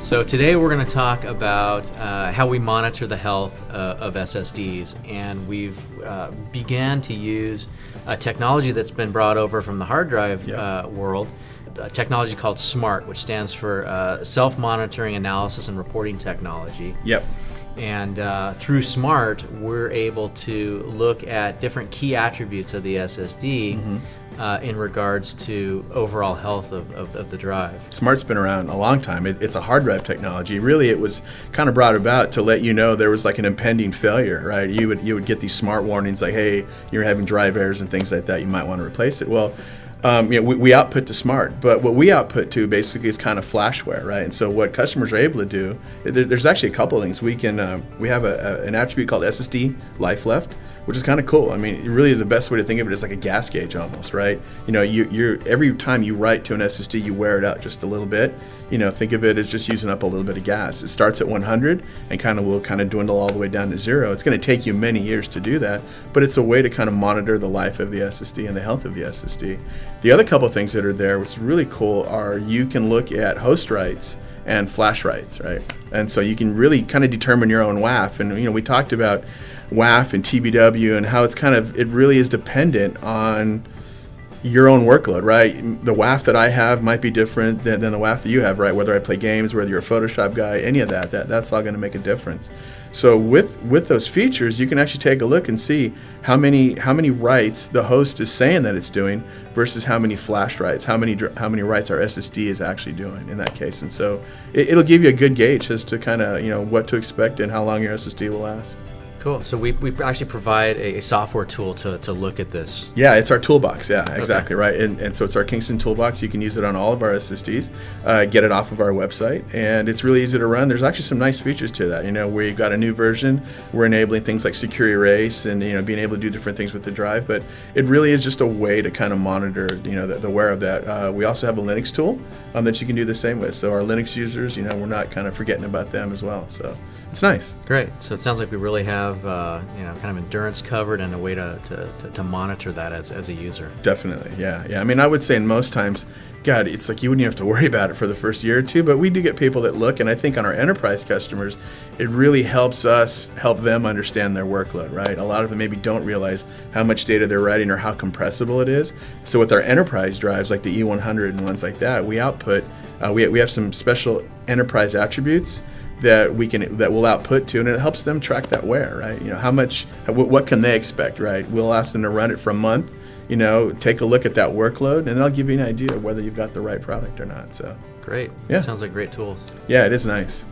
So today we're going to talk about how we monitor the health of SSDs, and we've began to use a technology that's been brought over from the hard drive world, a technology called SMART, which stands for Self-Monitoring Analysis and Reporting Technology. Yep. And through SMART, we're able to look at different key attributes of the SSD in regards to overall health of the drive. SMART's been around a long time. It's a hard drive technology. Really, it was kind of brought about to let you know there was like an impending failure, right? You would get these SMART warnings like, hey, you're having drive errors and things like that. You might want to replace it. Well, we output to SMART, but what we output to basically is kind of flashware, right? And so what customers are able to do, there's actually a couple of things. We have an attribute called SSD Life left, which is kind of cool. I mean, really the best way to think of it is like a gas gauge almost, right? You know, you're every time you write to an SSD, you wear it out just a little bit. You know, think of it as just using up a little bit of gas. It starts at 100 and will dwindle all the way down to 0. It's going to take you many years to do that, but it's a way to kind of monitor the life of the SSD and the health of the SSD. The other couple of things that are there, what's really cool, are you can look at host writes and flash writes, right? And so you can really kind of determine your own WAF. And you know, we talked about WAF and TBW and how it really is dependent on your own workload, right? The WAF that I have might be different than the WAF that you have, right? Whether I play games, whether you're a Photoshop guy, any of that's all going to make a difference. So with those features, you can actually take a look and see how many writes the host is saying that it's doing versus how many flash writes, how many writes our SSD is actually doing in that case. And so it'll give you a good gauge as to kind of what to expect and how long your SSD will last. Cool. So we actually provide a software tool to look at this. Yeah, it's our Toolbox. Yeah, exactly, right. And so it's our Kingston Toolbox. You can use it on all of our SSDs, get it off of our website, and it's really easy to run. There's actually some nice features to that. You know, we've got a new version. We're enabling things like secure erase and being able to do different things with the drive. But it really is just a way to kind of monitor the wear of that. We also have a Linux tool that you can do the same with. So our Linux users, we're not kind of forgetting about them as well. So it's nice. Great. So it sounds like we really have kind of endurance covered and a way to monitor that as a user. Definitely, yeah. I mean, I would say in most times, God, it's like you wouldn't have to worry about it for the first year or two, but we do get people that look, and I think on our enterprise customers, it really helps us help them understand their workload, right? A lot of them maybe don't realize how much data they're writing or how compressible it is. So with our enterprise drives, like the E100 and ones like that, we output, we have some special enterprise attributes that we'll output to, and it helps them track that wear, right? What can they expect, right? We'll ask them to run it for a month, take a look at that workload, and that'll give you an idea of whether you've got the right product or not. So great. Yeah. Sounds like great tools. Yeah, it is nice.